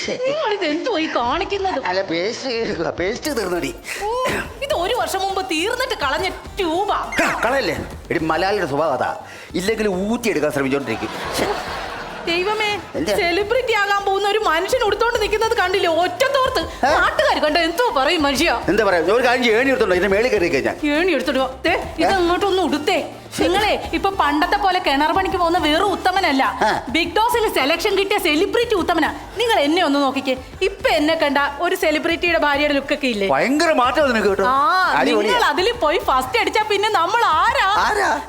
നിങ്ങളിത് എന്തോ ഈ കാണിക്കുന്നത്? അല്ല പേസ്റ്റ് തീർന്നടി. ഇത് 1 വർഷം മുമ്പ് തീർന്നിട്ട് കളഞ്ഞ ട്യൂബാ. കളയല്ലേ എടി, മലയാളിയുടെ സ്വഭാവം അതാ. ഇല്ലെങ്കിൽ ഊറ്റിയെടുക്കാൻ ശ്രമിച്ചോണ്ടിരിക്കും. ദൈവമേ, സെലിബ്രിറ്റി ആകാൻ പോകുന്ന ഒരു മനുഷ്യൻ ഉടുത്തോണ്ട് നിൽക്കുന്നത് കണ്ടില്ലേ? ഒറ്റത്തോർത്ത് നാട്ടുകാർ കണ്ട എന്തോ പറയും മനുഷ്യ. എന്താ പറയാ, ഒരു കാര്യം ഏണി എടുത്തോണ്ടോ ഇതിന്റെ മേളിൽ കയറി കഴിഞ്ഞാൽ ഏണി എടുത്തിടുവോ? ഇത് അങ്ങോട്ടൊന്നും ഉടുത്തേ. നിങ്ങളെ ഇപ്പൊ പണ്ടത്തെ പോലെ കിണർ പണിക്ക് പോകുന്ന വേറെ ഉത്തമനല്ല, ബിഗ് ബോസിൽ സെലക്ഷൻ കിട്ടിയ സെലിബ്രിറ്റി ഉത്തമനാ. നിങ്ങൾ എന്നെ ഒന്ന് നോക്കിക്കേ. ഇപ്പൊ എന്നെ കണ്ട ഒരു സെലിബ്രിറ്റിയുടെ ഭാര്യയുടെ ലുക്കൊക്കെ ഇല്ലേ? ഭയങ്കര മാറ്റം നിനക്ക് കേട്ടോ. നിങ്ങൾ അതിൽ പോയി ഫസ്റ്റ് അടിച്ചാ പിന്നെ നമ്മൾ ആരാ?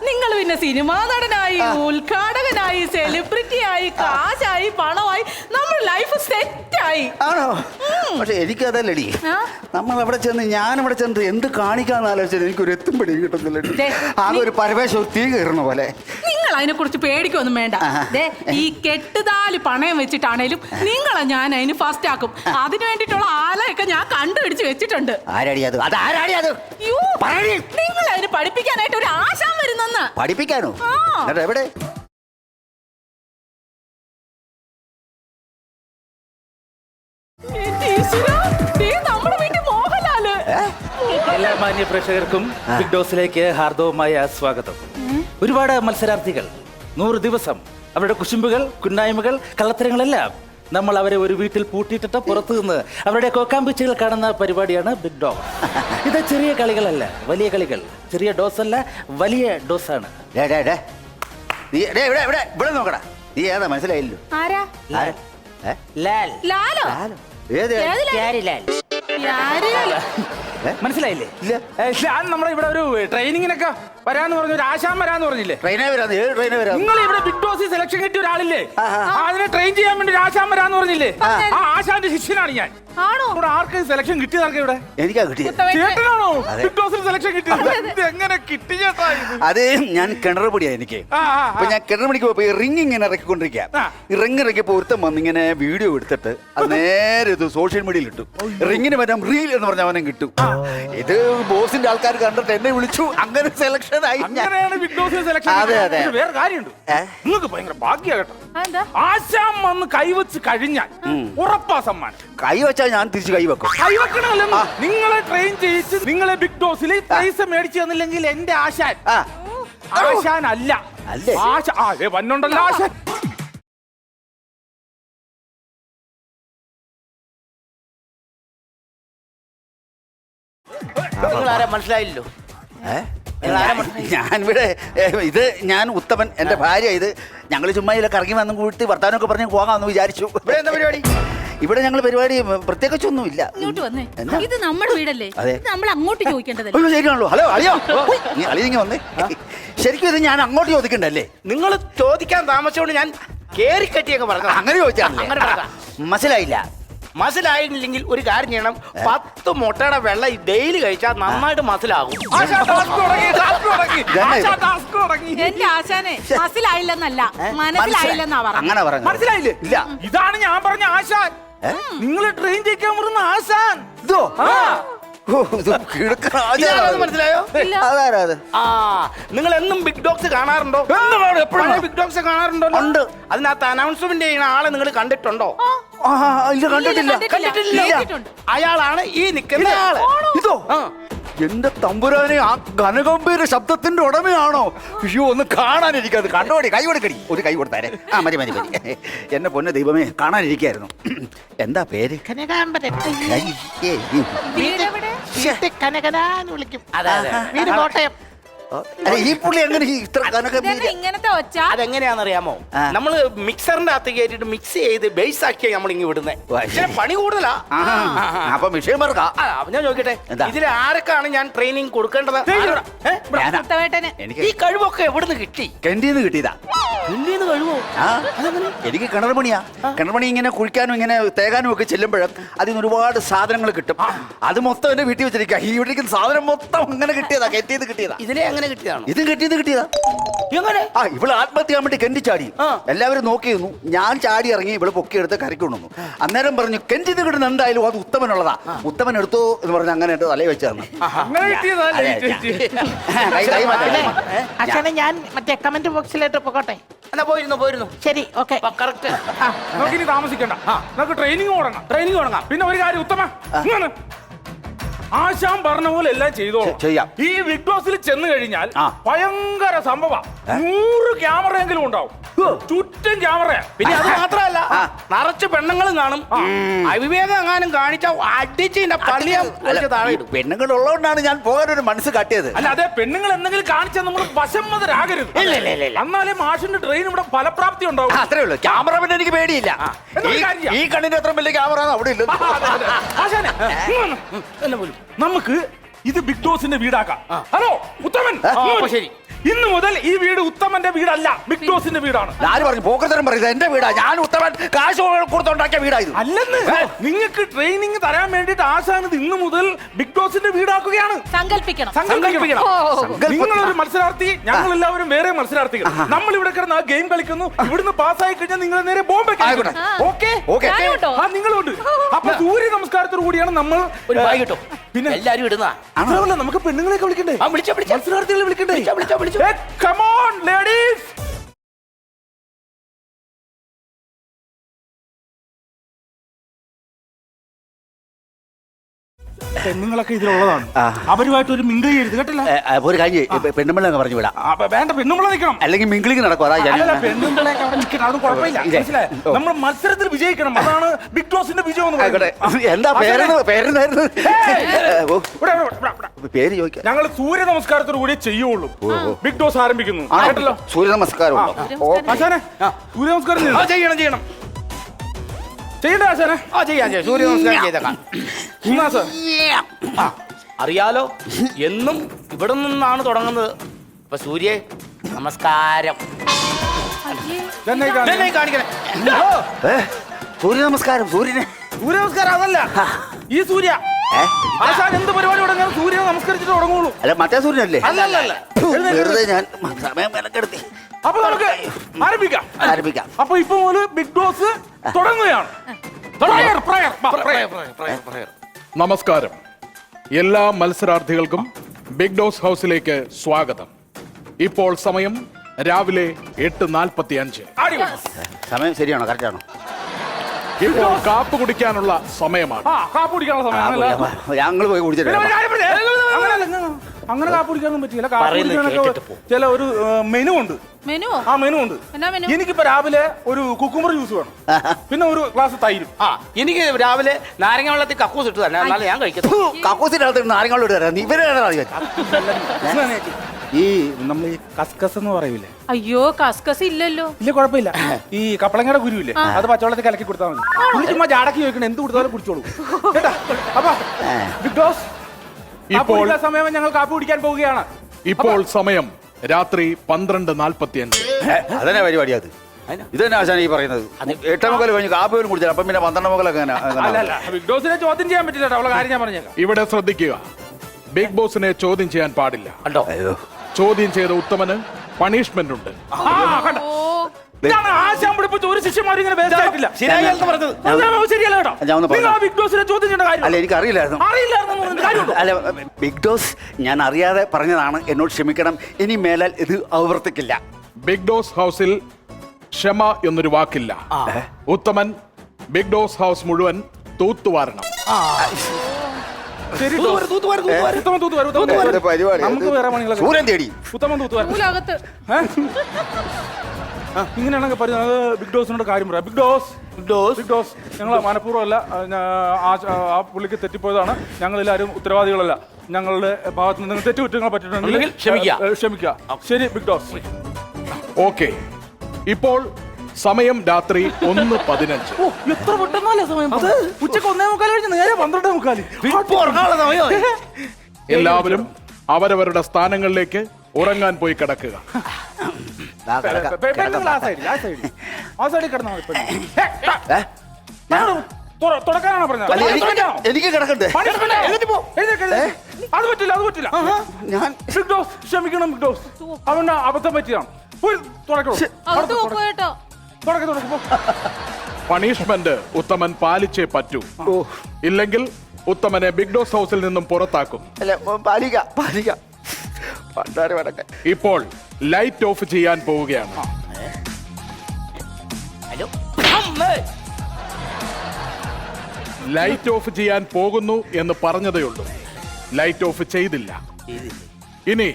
നിങ്ങൾ പിന്നെ സിനിമാ നടനായി, ഉദ്ഘാടകനായി, സെലിബ്രിറ്റിയായി, കാശായി, പണമായി, നമ്മുടെ ലൈഫ് സെറ്റായി. ആണോ? പക്ഷെ എനിക്കതല്ലടി, നമ്മൾ അവിടെ ചെന്ന് ഞാൻ അവിടെ ചെന്ന് എന്ത് കാണിക്കാന്ന് ആലോചിച്ചാൽ എനിക്കൊരു എത്തും പിടി കിട്ടുന്നില്ല. ആകെ ഒരു പരമേശ്വർ തീ കയറുന്ന പോലെ. നിങ്ങൾ അതിനെ കുറിച്ച് പേടിക്കൊന്നും വേണ്ട. ഈ കെട്ടുതാലി പണയം വെച്ചിട്ടാണേലും നിങ്ങളെ ഞാൻ അതിന് ഫസ്റ്റ് ആക്കും. അതിനു വേണ്ടിട്ടുള്ള ആലയൊക്കെ ഞാൻ കണ്ടുപിടിച്ച് വെച്ചിട്ടുണ്ട്. നിങ്ങൾ അതിന് പഠിപ്പിക്കാനായിട്ട് ഒരു ആശാൻ വരുന്നെന്ന്. പഠിപ്പിക്കാനോ? എവിടെ? നമ്മുടെ വീട്ടിൽ മോഹൻലാല്. എല്ലാ മാന്യ പ്രേക്ഷകർക്കും ബിഗ് ബോസിലേക്ക് ഹാർദവമായ സ്വാഗതം. ഒരുപാട് മത്സരാർത്ഥികൾ, 100 ദിവസം, അവരുടെ കുശുമ്പുകൾ, കുന്നായ്മകൾ, കള്ളത്തരങ്ങളെല്ലാം നമ്മൾ അവരെ ഒരു വീട്ടിൽ പൂട്ടിയിട്ടിട്ട് പുറത്തു നിന്ന് അവരുടെ കോക്കാമ്പീച്ചുകൾ കാണുന്ന പരിപാടിയാണ് ബിഗ് ഡോസ്. ഇത് ചെറിയ കളികളല്ല, വലിയ കളികൾ. ചെറിയ ഡോസ് അല്ല, വലിയ ഡോസാണ്. ഇവിടെ നോക്കടാ, നീ ഏതാ മനസ്സിലായില്ലോ? മനസ്സിലായില്ലേ? നമ്മുടെ ഇവിടെ ഒരു ട്രെയിനിങ്ങിനൊക്കെ വരാന്ന് പറഞ്ഞു, ഒരു ആശാൻ വരാന്ന് പറഞ്ഞില്ലേ? നിങ്ങൾ ഇവിടെ ബിഗ് ബോസ് സെലക്ഷൻ കിട്ടിയ ഒരാളില്ലേ, അതിനെ ട്രെയിൻ ചെയ്യാൻ വേണ്ടി ഒരു ആശാൻ വരാന്ന് പറഞ്ഞില്ലേ? ആ ആശാന്റെ ശിഷ്യനാണ് ഞാൻ. ഇവിടെ ആർക്ക് സെലക്ഷൻ കിട്ടിയതാർക്കെ? ഇവിടെ എനിക്കാ കിട്ടിയ ചേട്ടനാണോ ബിഗ് ബോസിൽ സെലക്ഷൻ കിട്ടിയത്? എങ്ങനെ കിട്ടി ചേട്ടാ? അത് ഞാൻ കിണർ പൊടിയാ എനിക്ക്. അപ്പൊ ഞാൻ കിണർ പണിക്ക് പോയപ്പോ ഈ റിങ് ഇങ്ങനെ ഇറക്കിക്കൊണ്ടിരിക്കാം. ഈ റിങ് ഇറക്കിയപ്പോ ഒരുത്തം വന്ന് ഇങ്ങനെ വീഡിയോ എടുത്തിട്ട് അത് നേരെ ഇത് സോഷ്യൽ മീഡിയയിൽ ഇട്ടു. റിങ്ങിന് പറ്റാം റീൽ എന്ന് പറഞ്ഞ അവനും കിട്ടും. ഇത് ബോസിന്റെ ആൾക്കാർ കണ്ടിട്ട് എന്നെ വിളിച്ചു, അങ്ങനെ സെലക്ഷൻ ആയി. അങ്ങനെയാണ് ബിഗ് ബോസിൽ സെലക്ഷൻ. വേറെ കാര്യമുണ്ട്, നിങ്ങൾക്ക് ഭയങ്കര ഭാഗ്യാകട്ടോ. ആശാൻ വന്ന് കൈവച്ച് കഴിഞ്ഞാൽ ഉറപ്പാ സമ്മാനം. കൈവച്ചാൽ ഞാൻ തിരിച്ച് കൈവെക്കും. കൈവെക്കണമല്ലോ. നിങ്ങളെ ട്രെയിൻ ചെയ്യിച്ച് നിങ്ങളെ ബിഗ് ബോസിൽ പൈസ മേടിച്ചു തന്നില്ലെങ്കിൽ എന്റെ ആശാൻ ആശാൻ അല്ല. വന്നുണ്ടല്ലോ ആശാൻ. മനസ്സിലായില്ലോ? ഞാനിവിടെ ഇത് ഞാൻ ഉത്തമൻ, എന്റെ ഭാര്യ ഇത്. ഞങ്ങൾ ചുമ്മാ ഇതിലൊക്കെ ഇറങ്ങി വന്നും കൂട്ടി വർത്താനൊക്കെ പറഞ്ഞ് പോകാമെന്ന് വിചാരിച്ചു. എന്താ പരിപാടി? ഇവിടെ ഞങ്ങൾ പരിപാടി പ്രത്യേകിച്ചൊന്നും ഇല്ല. ഇത് നമ്മുടെ വീടല്ലേ, നമ്മൾ അങ്ങോട്ട് ചോദിക്കേണ്ടതല്ലേ? ശരിയാണല്ലോ. ഹലോ അളിയോ, അളിയിങ്ങ വന്നേ. ശരിക്കും ഇത് ഞാൻ അങ്ങോട്ട് ചോദിക്കണ്ടല്ലേ? നിങ്ങൾ ചോദിക്കാൻ താമസിച്ചോണ്ട് ഞാൻ കേറിക്കറ്റിയൊക്കെ പറഞ്ഞു. അങ്ങനെ ചോദിച്ചാൽ മനസ്സിലായില്ല. മനസ്സിലായില്ലെങ്കിൽ ഒരു കാര്യം ചെയ്യണം, 10 മുട്ടയുടെ വെള്ളം ഡെയിലി കഴിച്ചാൽ നന്നായിട്ട് മനസ്സിലാകും. എന്റെ ആശാനെ മനസ്സിലായില്ലെന്നല്ല, മനസ്സിലായില്ലെന്നാ പറഞ്ഞത്. അങ്ങനെ പറഞ്ഞു. മനസ്സിലായില്ലേ? ഇല്ല, ഇതാണ് ഞാൻ പറഞ്ഞ ആശാൻ. നിങ്ങൾ ട്രെയിൻ ചെയ്യിക്കാൻ വരുന്ന ആശാൻ. ഇതോ? മനസ്സിലായോ? നിങ്ങൾ എന്നും ബിഗ് ഡോഗ്സ് കാണാറുണ്ടോ? ബിഗ് ഡോഗ്സ് കാണാറുണ്ടോ? ഉണ്ട്. അതിനകത്ത് അനൗൺസ്മെന്റ് ചെയ്യുന്ന ആളെ നിങ്ങൾ കണ്ടിട്ടുണ്ടോ? കണ്ടിട്ടില്ല. അയാളാണ് ഈ നിൽക്കുന്ന ആള്. ഇതോ? എന്റെ തമ്പുരാനെ, ആ ഘനഗംഭീര ശബ്ദത്തിന്റെ ഉടമയാണോ? അയ്യോ, ഒന്ന് കാണാനിരിക്കാത്. കണ്ടോടി, കൈ കൊടുക്കടി. ഒരു കൈ കൊടുത്താരെ. മതി. എന്നെ പൊന്നെ ദൈവമേ, കാണാനിരിക്കായിരുന്നു. എന്താ പേര്? വിളിക്കും. വീട് കോട്ടയം. ഈ പുള്ളി എങ്ങനെ ഇത്ര ഇങ്ങനത്തെ ഒച്ച? അതെങ്ങനെയാണെന്നറിയാമോ? നമ്മള് മിക്സറിന്റെ അകത്ത് കയറ്റിട്ട് മിക്സ് ചെയ്ത് ബേസ് ആക്കിയാ നമ്മൾ ഇങ്ങ് വിടുന്നത്. പണി കൂടുതലാ. അപ്പൊ വിഷയം പറയാ. ഞാൻ ചോദിക്കട്ടെ, ഇതിൽ ആരൊക്കെയാണ് ഞാൻ ട്രെയിനിങ് കൊടുക്കേണ്ടത്? ഈ കഴിവൊക്കെ എവിടുന്ന് കിട്ടി? കെന്റിന്ന് കിട്ടിയതാ. കഴിവോ? എനിക്ക് കിണർ പണിയാ. കിണർ പണി ഇങ്ങനെ കുഴിക്കാനും ഇങ്ങനെ തേകാനും ഒക്കെ ചെല്ലുമ്പോഴും അതിന് ഒരുപാട് സാധനങ്ങൾ കിട്ടും. അത് മൊത്തം എന്റെ വീട്ടിൽ വെച്ചിരിക്കുക. ഈ വീട്ടിലേക്ക് സാധനം മൊത്തം അങ്ങനെ കിട്ടിയതാ, കെറ്റിന്ന് കിട്ടിയതാ. ഇതിലെ അങ്ങനെ കിട്ടിയതാണ്? ഇത് കിട്ടിയതാ. എങ്ങനെ? ഇവള് ആത്മഹത്യ ചെയ്യാൻ വേണ്ടി കെണ്ടി ചാടി. എല്ലാവരും നോക്കിയിരുന്നു. ഞാൻ ചാടി ഇറങ്ങി ഇവള് പൊക്കിയെടുത്ത് കരക്കൊണ്ടു. അന്നേരം പറഞ്ഞു, കെന്റിന്ന് കിട്ടുന്ന എന്തായാലും അത് ഉത്തമനുള്ളതാ, ഉത്തമൻ എടുത്തോ എന്ന് പറഞ്ഞ് അങ്ങനെ എന്റെ തലയിൽ വെച്ചാണ്. ഞാൻ മറ്റേ കമന്റ് ബോക്സിലായിട്ട് പോകട്ടെ. എന്നാ പോയിരുന്നു ശരി ഓക്കെ. കറക്റ്റ്. നമുക്ക് ഇനി താമസിക്കണ്ട, നമുക്ക് ട്രെയിനിങ് തുടങ്ങാം. പിന്നെ ഒരു കാര്യം ഉത്തമ, ഇങ്ങനെ ആശാൻ പറഞ്ഞ പോലെ എല്ലാം ചെയ്തോളാം. ചെയ്യാം. ഈ ബിഗ് ബോസിൽ ചെന്ന് കഴിഞ്ഞാൽ ആ. ഭയങ്കര സംഭവം, 100 ക്യാമറയെങ്കിലും ഉണ്ടാവും, ചുറ്റും ക്യാമറ. പിന്നെ അത് മാത്രമല്ല, നിറച്ച് പെണ്ണുങ്ങളും കാണും. അവിവേകം എങ്ങാനും കാണിച്ച അടിച്ച് പള്ളിയെ താഴെ ഇടും. പെണ്ണുങ്ങൾ ഉള്ളതുകൊണ്ടാണ് ഞാൻ പോകാനൊരു മനസ്സ് കാട്ടിയത്. അല്ല, അതെ, പെണ്ണുങ്ങൾ എന്തെങ്കിലും കാണിച്ചാൽ നമ്മൾ വശംവതരാകരുത്. എന്നാലേ മാഷിന്റെ ട്രെയിൻ ഇവിടെ ഫലപ്രാപ്തി ഉണ്ടാവും. അത്രേ ഉള്ളൂ. ക്യാമറ പിന്നെ എനിക്ക് പേടിയില്ല. എന്നാ ഒരു കാര്യം ചെയ്യാം. ഈ കണ്ണിന്റെ അത്ര വലിയ ക്യാമറ അവിടെ ഇല്ല. ആശാനെ, നമുക്ക് ഇത് ബിഗ് ബോസിന്റെ വീടാക്കാം. ഹലോ ഉത്തമൻ, അപ്പൊ ശരി. ഇന്ന് മുതൽ ഈ വീട് ഉത്തമന്റെ വീടല്ല, ബിഗ് ബോസിന്റെ വീടാണ്. ആര് പറഞ്ഞു? പോക്കത്തരം പറയുന്നത് എന്റെ വീടാ. ഞാൻ ഉത്തമൻ കാശ് കൊടുത്തുണ്ടാക്കിയ വീടാ ഇത്. അല്ലെന്ന്, നിങ്ങൾക്ക് ട്രെയിനിങ് തരാൻ വേണ്ടിട്ട് ആശാൻ ഇത് ഇന്ന് മുതൽ ബിഗ് ബോസിന്റെ വീടാക്കുകയാണ്. സങ്കല്പിക്കണം. നിങ്ങളൊരു മത്സരാർത്ഥി, ഞങ്ങൾ എല്ലാവരും വേറെ മത്സരാർത്ഥികൾ. നമ്മൾ ഇവിടെ കിടന്ന് ആ ഗെയിം കളിക്കുന്നു. ഇവിടുന്ന് പാസ്സായി കഴിഞ്ഞാൽ നിങ്ങൾ നേരെ ബോംബെ. ഓക്കെ? നിങ്ങളുണ്ട്. അപ്പൊ സൂര്യ നമസ്കാരത്തോടു കൂടിയാണ് നമ്മൾ ഒരു ബാഗ് കിട്ടും. പിന്നെ എല്ലാരും ഇടുന്ന നമുക്ക് പെണ്ണുങ്ങളെയൊക്കെ വിളിക്കണ്ടേ? മത്സരാർത്ഥികളെ വിളിക്കണ്ടേ? വിളിച്ചോ. Come on, ladies! പെണ്ണുങ്ങളൊക്കെ ഇതിലുള്ളതാണ്. അവരുമായിട്ട് ഒരു മിങ്കിൾ ചെയ്യരുത്, കേട്ടില്ല? ഒരു കാര്യം പെണ്ണുമ്പിള്ള പറഞ്ഞു വിടാം. വേണ്ട, പെണ്ണുമ്പള നിൽക്കണം. അല്ലെങ്കിൽ മിങ്കിളിങ് നടക്കും. അതാ പെണ്ണുമ്പളൊക്കെ അവിടെ നിൽക്കണം, അതൊന്നും കുഴപ്പമില്ല. മനസ്സിലായോ? നമ്മൾ മത്സരത്തിൽ വിജയിക്കണം. അതാണ് ബിഗ് ബോസിന്റെ വിജയം എന്ന് പറയുന്നത്. എന്താ പേരെന്നായിരുന്നു? പേര് ചോദിക്കാം. ഞങ്ങൾ സൂര്യ നമസ്കാരത്തോടു കൂടി ചെയ്യുള്ളൂ. ബിഗ് ബോസ് ആരംഭിക്കുന്നു, കേട്ടല്ലോ? സൂര്യ നമസ്കാരം. ആശാനെ, സൂര്യ നമസ്കാരം ചെയ്യണം ചെയ്യണ്ട ആശാനെ? ചെയ്യാം. സൂര്യ നമസ്കാരം ചെയ്തേക്കാം. അറിയാലോ, എന്നും ഇവിടെ നിന്നാണ് തുടങ്ങുന്നത്. അപ്പൊ സൂര്യ നമസ്കാരം കാണിക്കണേ. സൂര്യ നമസ്കാരം. സൂര്യ നമസ്കാരം അതല്ല, ഈ സൂര്യ. ആശാൻ എന്ത് പരിപാടി തുടങ്ങിയാൽ സൂര്യ നമസ്കരിച്ചിട്ട് തുടങ്ങുള്ളൂ. അല്ല, മറ്റേ സൂര്യനല്ലേ? അല്ലല്ല. വെറുതെ ഞാൻ സമയം മെനക്കെടുത്തി. അപ്പൊ നമുക്ക് ആരംഭിക്കാം. അപ്പൊ ഇപ്പൊ മുതൽ ബിഗ് ബോസ് തുടങ്ങുകയാണ്. നമസ്കാരം. എല്ലാ മത്സരാർത്ഥികൾക്കും ബിഗ് ബോസ് ഹൗസിലേക്ക് സ്വാഗതം. ഇപ്പോൾ സമയം രാവിലെ 8:45. സമയം ശരിയാണോ? കറക്റ്റ് ആണോ? ഇപ്പോൾ കാപ്പ് കുടിക്കാനുള്ള സമയമാണ്. കാപ്പ് കുടിക്കാനുള്ള സമയം. ഞങ്ങൾ പോയി കുടിച്ചിട്ട് അങ്ങനെ കാപ്പ് കുടിക്കാനൊന്നും പറ്റില്ല. കാപ്പ് കുടിക്കാനൊക്കെ ചില ഒരു മെനു ഉണ്ട്. മെനു ഉണ്ട്. എനിക്കിപ്പോ രാവിലെ ഒരു കുക്കുംബർ ജ്യൂസ് വേണം, പിന്നെ ഒരു ഗ്ലാസ് തൈരും. എനിക്ക് രാവിലെ നാരങ്ങ വെള്ളത്തിൽ കക്കൂസ് ഇട്ട് തന്നെ, എന്നാലും ഞാൻ കഴിക്കത്തു. കക്കൂസിന്റെ നാരങ്ങ ഇട്ട് തരാം. ഈ നമ്മൾ ഈ കസ്കസ് എന്ന് പറയൂലേ? അയ്യോ, കസ്കസ് ഇല്ലല്ലോ. ഇല്ല, കുഴപ്പമില്ല. ഈ കപ്പളങ്ങയുടെ കുരുവില്ലേ, അത് പച്ചവെള്ളത്തിൽ കലക്കി കൊടുത്താൽ മതി. പുള്ളി ചുമ്മാ ജാടക്കി ചോദിക്കണം, എന്ത് കൊടുത്താലും കുടിച്ചോളൂ, കേട്ടാ? അപ്പൊ ബിഗ് ബോസ് ഇപ്പോൾ സമയം ഞങ്ങൾ കാപ്പി കുടിക്കാൻ പോവുകയാണ്. ഇപ്പോൾ സമയം രാത്രി 12:45. അതന്നെ പരിപാടി. അത് ഇതന്നെ ആശാന ഈ പറയുന്നത്. 8:15 കഴിഞ്ഞ് കാപ്പി പോലും കുടിച്ചാൽ അപ്പം പിന്നെ 12:15 അല്ല. ബിഗ് ബോസിനെ ചോദ്യം ചെയ്യാൻ പറ്റില്ല, അവളെ കാര്യം ഞാൻ പറഞ്ഞേക്കാം. ഇവിടെ ശ്രദ്ധിക്കുക, ബിഗ് ബോസിനെ ചോദ്യം ചെയ്യാൻ പാടില്ല. കണ്ടോ? ചോദ്യം ചെയ്ത ഉത്തമന് പണിഷ്മെന്റ് ഉണ്ട്. ആശാൻ പിടിപ്പിച്ച ഒരു ശിഷ്യന്മാരും ഇങ്ങനെ വേസ്റ്റ് ആയിട്ടില്ല. ശരിയല്ല കേട്ടോ. ബിഗ് ബോസിനെ ചോദ്യം ചെയ്യേണ്ട കാര്യം. അല്ല, എനിക്ക് അറിയില്ലായിരുന്നു. അല്ല, ബിഗ് ബോസ് ഞാൻ അറിയാതെ പറഞ്ഞതാണ്, എന്നോട് ക്ഷമിക്കണം. ഇനി മേലാൽ ഇത് ആവർത്തിക്കില്ല. ബിഗ് ബോസ് ഹൗസിൽ ക്ഷമ എന്നൊരു വാക്കില്ല. ഉത്തമൻ ബിഗ് ബോസ് ഹൗസ് മുഴുവൻ തൂത്തുവാരണം. നമുക്ക് വേറെ പണികളൊക്കെ. സൂര്യൻ തേടി ഉത്തമൻ തൂത്തുവാരണം. ഇങ്ങനെയാണെങ്കിൽ പറയുന്നത് ബിഗ് ബോസിനോട് കാര്യം പറയാം. ബിഗ് ബോസ് ഞങ്ങൾ മനഃപൂർവ്വം അല്ല, ആ പുള്ളിക്ക് തെറ്റിപ്പോയതാണ്. ഞങ്ങളെല്ലാവരും ഉത്തരവാദികളല്ല. ഞങ്ങളുടെ ഭാഗത്ത് നിന്ന് തെറ്റുകുറ്റങ്ങൾ പറ്റിയിട്ടുണ്ടെങ്കിൽ ക്ഷമിക്കുക. ശരി ബിഗ് ബോസ്. ഓക്കെ, ഇപ്പോൾ സമയം രാത്രി 1:15. എത്ര പെട്ടെന്നല്ലേ സമയം? ഉച്ചക്ക് 1:45 കഴിഞ്ഞ് നേരെ 12:45. എല്ലാവരും അവരവരുടെ സ്ഥാനങ്ങളിലേക്ക് ഉറങ്ങാൻ പോയി കിടക്കുക. തുടക്കാനാണോ പറഞ്ഞത്? എനിക്ക് കിടക്കണ്ടേ? അത് പറ്റില്ല. ഞാൻ ബിഗ് ബോസ് ക്ഷമിക്കണം. ബിഗ് ബോസ് അവന്റെ അബദ്ധം പറ്റിയാണ്. പണിഷ്മെന്റ് ഉത്തമൻ പാലിച്ചേ പറ്റൂ. ഇല്ലെങ്കിൽ ഉത്തമനെ ബിഗ് ബോസ് ഹൗസിൽ നിന്നും പുറത്താക്കും. പാലിക്കാം. ഇപ്പോൾ ലൈറ്റ് ഓഫ് ചെയ്യാൻ പോവുകയാണ്. ലൈറ്റ് ഓഫ് ചെയ്യാൻ പോകുന്നു എന്ന് പറഞ്ഞതേ ഉള്ളൂ. ലൈറ്റ് ഓഫ് ചെയ്തില്ല. ഇനി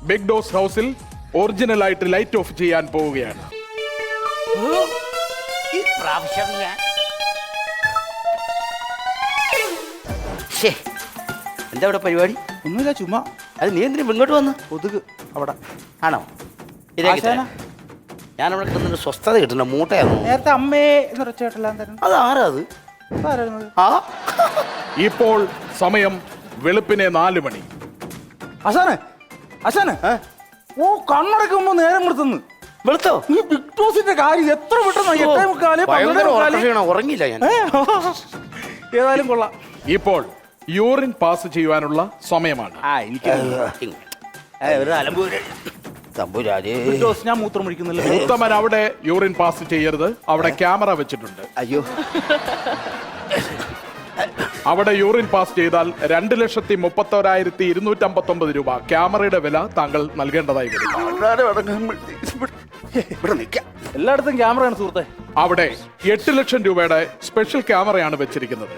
ബിഗ് ഡോസ് ഹൗസിൽ ഒറിജിനൽ ആയിട്ട് ലൈറ്റ് ഓഫ് ചെയ്യാൻ പോവുകയാണ്. ഈ പ്രാവശ്യം ഞാൻ എന്താ ഇവിടെ പരിപാടി? ഒന്നുമില്ല, ചുമ്മാ. അത് നീ എന്തിനും ഇങ്ങോട്ട് വന്ന്? കൊതുക് അവിടെ. ആണോ? ഞാനവിടെ കിട്ടുന്ന സ്വസ്ഥത കിട്ടുന്ന മൂട്ടയാണോ? നേരത്തെ അമ്മേ എന്നൊരച്ചേട്ടല്ലാം തരുന്നു. അത് ആരാ അത്? ആ ഇപ്പോൾ സമയം വെളുപ്പിനെ 4 മണി. ആശാനെ, ആശാനെ, ഓ കണ്ണടക്കുമ്പോ നേരം കൊടുത്തുന്നു. വെളുത്തോ? ഈ ബിഗ് ബോസിന്റെ കാര്യം എത്ര പെട്ടെന്ന് 8:45, ഭയങ്കര 12:45. ഉറങ്ങിയില്ല ഞാൻ. ഏതായാലും കൊള്ളാം. ഇപ്പോൾ യൂറിൻ പാസ് ചെയ്യുവാനുള്ള സമയമാണ്. ഒരു അലമ്പൂര് തമ്പുരാജേ. ബിഗ് ബോസ്, ഞാൻ മൂത്രം ഒഴിക്കുന്നില്ല. ഉത്തമൻ അവിടെ യൂറിൻ പാസ് ചെയ്യരുത്. അവിടെ ക്യാമറ വെച്ചിട്ടുണ്ട്. അയ്യോ, അവിടെ യൂറിൻ പാസ് ചെയ്താൽ 2,31,259 രൂപ ക്യാമറയുടെ വില താങ്കൾ നൽകേണ്ടതായി വരും. ഇവിടെ നിൽക്കാം. എല്ലായിടത്തും ക്യാമറയാണ് സുഹൃത്തെ. അവിടെ 8 ലക്ഷം രൂപയുടെ സ്പെഷ്യൽ ക്യാമറയാണ് വെച്ചിരിക്കുന്നത്.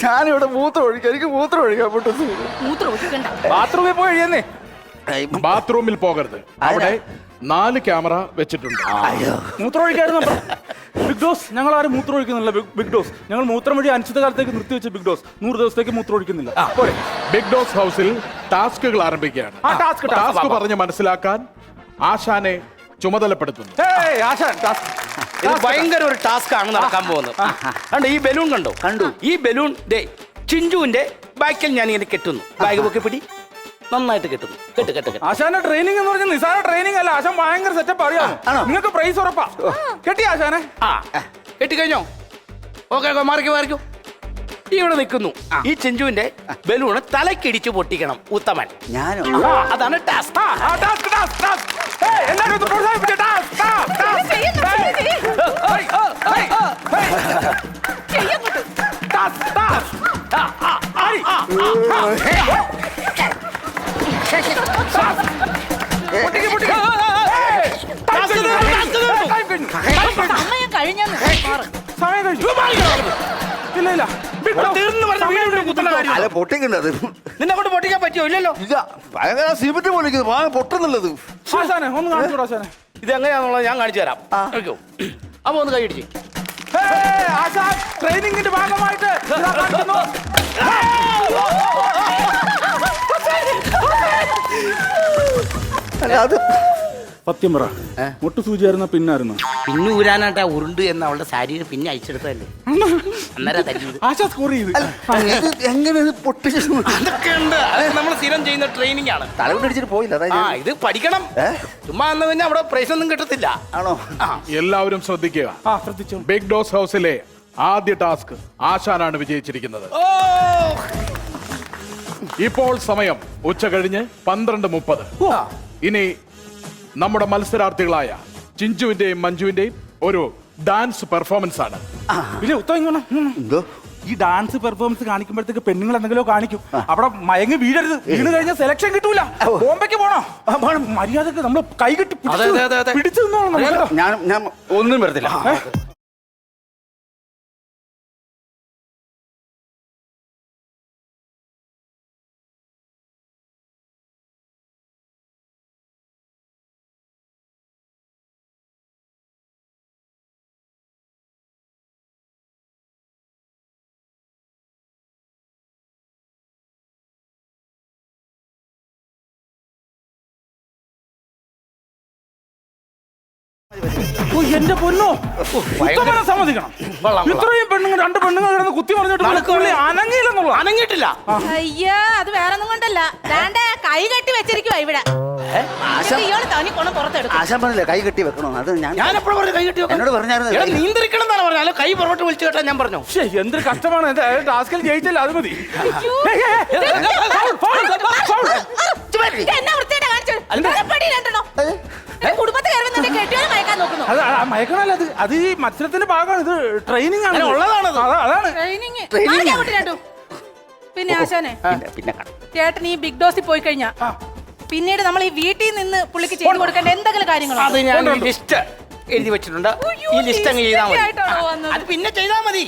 ഞാനിവിടെ മൂത്രം ഒഴിക്കാം. എനിക്ക് മൂത്രം ഒഴിക്കാൻ പറ്റുന്നു. മൂത്രം ഒഴിക്കണ്ട. ബാത്റൂമിൽ പോയി എഴുതിയെന്നേ. ബാത്റൂമിൽ പോകരുത്. അവിടെ 4 ക്യാമറ വെച്ചിട്ടുണ്ട്. മൂത്രം ഒഴിക്കായിരുന്നു. ബിഗ് ഡോസ്, ഞങ്ങൾ ആരും മൂത്രം ഒഴിക്കുന്നില്ല. ബിഗ് ഡോസ്, ഞങ്ങൾ മൂത്രം വഴി അനിശ്ചിതകാലത്തേക്ക് നിർത്തിവെച്ച ബിഗ് ഡോസ് 100 ദിവസത്തേക്ക് മൂത്രം ഒഴിക്കുന്നില്ല. ബിഗ് ഡോസ് ഹൗസിൽ ടാസ്കുകൾ ആരംഭിക്കുകയാണ്. ടാസ്ക് പറഞ്ഞ് മനസ്സിലാക്കാൻ ആശാനെ ചുമതലപ്പെടുത്തുന്നു. ആശാൻ, ഇത് ഭയങ്കര ഒരു ടാസ്ക് ആണ് നടക്കാൻ പോകുന്നത്. കണ്ടോ ഈ ബലൂൺ? കണ്ടു. ഈ ബലൂൺ ചിഞ്ചുവിന്റെ ബാക്കിൽ ഞാൻ ഇങ്ങനെ കെട്ടുന്നു. ബാഗ് പൊക്കി പിടി. നന്നായിട്ട് കെട്ടുന്നു. കെട്ട്. ആശാന്റെ ട്രെയിനിങ് എന്ന് പറഞ്ഞാൽ നിസാര ട്രെയിനിങ് അല്ല. ആശാൻ ഭയങ്കര സെറ്റപ്പ്. അറിയാമോ? നിങ്ങൾക്ക് പ്രൈസ് ഉറപ്പാ. കെട്ടി ആശാനെ. കെട്ടിക്കഴിഞ്ഞോ? ഓക്കെ, മാറിക്കോ. ഇവിടെ നിൽക്കുന്നു. ഈ ചിഞ്ചുവിന്റെ ബലൂണ് തലക്കിടിച്ച് പൊട്ടിക്കണം ഉത്തമൻ. ഞാനോ? അതാണ് ടാസ്ക്. സമയം കഴിഞ്ഞെന്ന്. സമയം കഴിഞ്ഞു. ഇല്ല. അല്ല, പൊട്ടിക്കണ്ടത്. നിന്നെ കൊണ്ട് പൊട്ടിക്കാൻ പറ്റിയോ? ഇല്ലല്ലോ. ഇല്ല, ഭയങ്കര സിമെന്റ് പോലെ പൊട്ടുന്നുള്ളത്. ആശാനെ ഒന്ന് കാണിച്ചു. ആശാനെ ഇത് എങ്ങനെയാണെന്നുള്ളത് ഞാൻ കാണിച്ചു തരാം. അപ്പൊ ഒന്ന് കൈയടിച്ച്. ആശാൻ ട്രെയിനിങ്ങിന്റെ ഭാഗമായിട്ട് ഇതാ കാണിക്കുന്നു. അല്ല, അത് സത്യം പറ, മുട്ടു സൂചിയായിരുന്ന പിന്നായിരുന്നു. പിന്നെ ഊരാനായിട്ട് ഉരുണ്ട് എന്ന് അവളുടെ സാരിയിൽ പിന്നെ അയച്ചെടുത്തല്ലേ. അന്നേരം തല്ലിയത്. ആശാ സ്കോർ ചെയ്ത്. എങ്ങനെ ഇത് പൊട്ടിച്ചു? അതൊക്കെ ഉണ്ട്. അത് നമ്മൾ സ്ഥിരം ചെയ്യുന്ന ട്രെയിനിങ് ആണ്. തലവിട്ടടിച്ചിട്ട് പോയില്ല. ഇത് പഠിക്കണം. ചുമ്മാ എന്ന് പിന്നെ അവിടെ പ്രൈസ് ഒന്നും കിട്ടത്തില്ല. ആണോ? എല്ലാവരും ശ്രദ്ധിക്കുക. ശ്രദ്ധിച്ചു. ബിഗ് ഡോസ് ഹൗസിലെ ആദ്യ ടാസ്ക് ആശാനാണ് വിജയിച്ചിരിക്കുന്നത്. ഇപ്പോൾ സമയം ഉച്ച കഴിഞ്ഞ് 12:30. ഇനി നമ്മുടെ മത്സരാർത്ഥികളായ ചിഞ്ചുവിന്റെയും മഞ്ജുവിന്റെയും ഒരു ഡാൻസ് പെർഫോമൻസ് ആണ്. പിന്നെ ഉത്തരം എന്തോ ഈ ഡാൻസ് പെർഫോമൻസ് കാണിക്കുമ്പോഴത്തേക്ക് പെണ്ണുങ്ങൾ എന്തെങ്കിലും കാണിക്കും. അവിടെ മയങ്ങി വീഴരുത്. വീണ് കഴിഞ്ഞാൽ സെലക്ഷൻ കിട്ടൂല. ബോംബെക്ക് പോണോ? മര്യാദക്ക് നമ്മൾ കൈ കെട്ടി പിടിച്ചു നിന്നോളാം. ഞാൻ ഒന്നും വരത്തില്ല. എന്റെ പൊന്നോ, ഉത്തമനെ സമ്മതിക്കണം. ഇത്രയും പെണ്ണുങ്ങൾ, 2 പെണ്ണുങ്ങൾ കിടന്ന് കുത്തി മറിഞ്ഞിട്ട് അനങ്ങിയില്ലെന്നുള്ള. അനങ്ങിയിട്ടില്ല. അയ്യാ, അത് വേറൊന്നും കൊണ്ടല്ല. ദാണ്ടെ കൈ കെട്ടി വെച്ചിരിക്കുവാ ഇവിടെ. ഇയാള് തനി കൊണം പുറത്തെടുക്കും. ആശാൻ പറഞ്ഞില്ലേ കൈ കെട്ടി വെക്കണോ? അത് ഞാൻ എപ്പോഴും പറഞ്ഞു കൈ കെട്ടി വെക്കണം. എന്നോട് പറഞ്ഞായിരുന്നു. നീന്തിരിക്കണം എന്നാണ് പറഞ്ഞാൽ കൈ പുറകോട്ട് വിളിച്ചു കേട്ടാ ഞാൻ പറഞ്ഞു. എന്തൊരു കഷ്ടമാണ്. ടാസ്കിൽ ജയിച്ചല്ല, അത് മതി. എന്നാ വൃത്തിയായിട്ടാ കാണിച്ചത്? പടി രണ്ടെണ്ണോ? കുടുംബത്തെ കയറുന്നുണ്ടെ കെട്ടിയാലും മയക്കാൻ നോക്കുന്നു. മയക്കണല്ല, അത് ഈ മത്സരത്തിന്റെ ഭാഗമാണ്. ഇത് ട്രെയിനിങ് ആണ്, ഉള്ളതാണ്. അതാണ് ട്രെയിനിങ്. പിന്നെ ആശാനെ, പിന്നെ ചേട്ടൻ ഈ ബിഗ് ഡോസിൽ പോയി കഴിഞ്ഞാ പിന്നീട് നമ്മൾ ഈ വീട്ടിൽ നിന്ന് പുള്ളിക്ക് ചെയ്തു കൊടുക്കേണ്ട എന്തെങ്കിലും കാര്യങ്ങളോ? അത് ഞാൻ ലിസ്റ്റ് എഴുതി വെച്ചിട്ടുണ്ട് ഉയ്യോ, ഈ ലിസ്റ്റ് അങ്ങ് ചെയ്താൽ മതി ആയിട്ടാണോ വന്നത്? അത് പിന്നെ ചെയ്താൽ മതി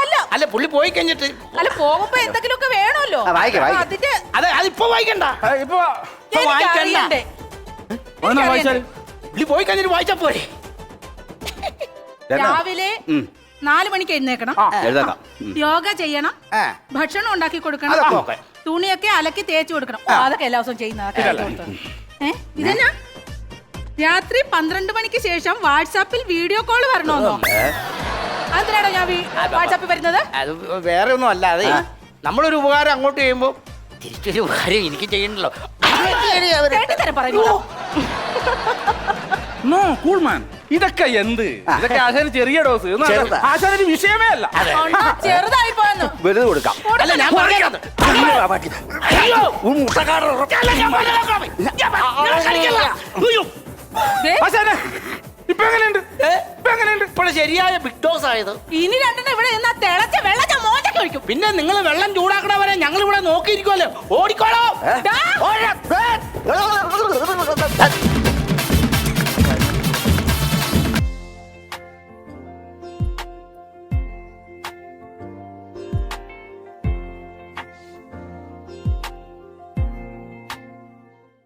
അല്ല അല്ല പുള്ളി പോയി കഴിഞ്ഞിട്ട് അല്ല പോകുമ്പോ എന്തെങ്കിലുമൊക്കെ വേണമല്ലോ വായിക്കാം, വായിക്കാം. അതിന്റെ അതിപ്പോ വായിക്കണ്ട ഇപ്പൊ ഇപ്പൊ വായിക്കണ്ട എനിക്കറിയണ്ടേ. ഒന്ന് വായിച്ചാൽ പുള്ളി പോയി കഴിഞ്ഞിട്ട് വായിച്ചാ പോരെ രാവിലെ 4 മണിക്ക് എഴുന്നേക്കണം എഴുതാക്കാം. യോഗ ചെയ്യണം ആ. ഭക്ഷണം ഉണ്ടാക്കി കൊടുക്കണം അതൊക്കെ ഓക്കേ. തുണിയൊക്കെ അലക്കി തേച്ച് കൊടുക്കണം ഓ, അതൊക്കെ എല്ലാ ദിവസവും ചെയ്യുന്ന ഇതെന്നാ രാത്രി 12 മണിക്ക് ശേഷം വാട്സാപ്പിൽ വീഡിയോ കോൾ വരണമെന്നോ അതിനാണോ ഞാൻ വാട്സാപ്പിൽ വരുന്നത് അത് വേറെ ഒന്നും അല്ല അതെ നമ്മളൊരു ഉപകാരം അങ്ങോട്ട് ചെയ്യുമ്പോ തിരിച്ചൊരു ഉപകാരം എനിക്ക് ചെയ്യണ്ടല്ലോ തരം പറയുന്നു നോ കൂൾ മാൻ ഇതൊക്കെ എന്ത് ഇതൊക്കെ ആശാന് ചെറിയ ഡോസ് ചെറുതാ. ആശാനൊരു വിഷയമേ അല്ല ചെറുതായി പോയെന്ന് വലുത് കൊടുക്കാം. അല്ല ഞാൻ പറഞ്ഞത് അയ്യോ അല്ല, ഞാൻ പറഞ്ഞത് ഞാൻ കളിക്കല്ല. അയ്യോ. ദേ, ആശാനെ ഇപ്പൊ എങ്ങനെയുണ്ട് ഇപ്പൊ എങ്ങനെയുണ്ട് ഇപ്പോൾ ശരിയായ ബിഗ് ഡോസ് ആയത് ഇനി രണ്ടെണ്ണം ഇവിടെ നിന്നാ തിളച്ച വെള്ളം ഞാൻ മോചൊക്കെ ഒഴിക്കും പിന്നെ നിങ്ങൾ വെള്ളം ചൂടാക്കണവരെ ഞങ്ങൾ ഇവിടെ നോക്കിയിരിക്കുമല്ലോ ഓടിക്കോളോ ദാ. ഓ,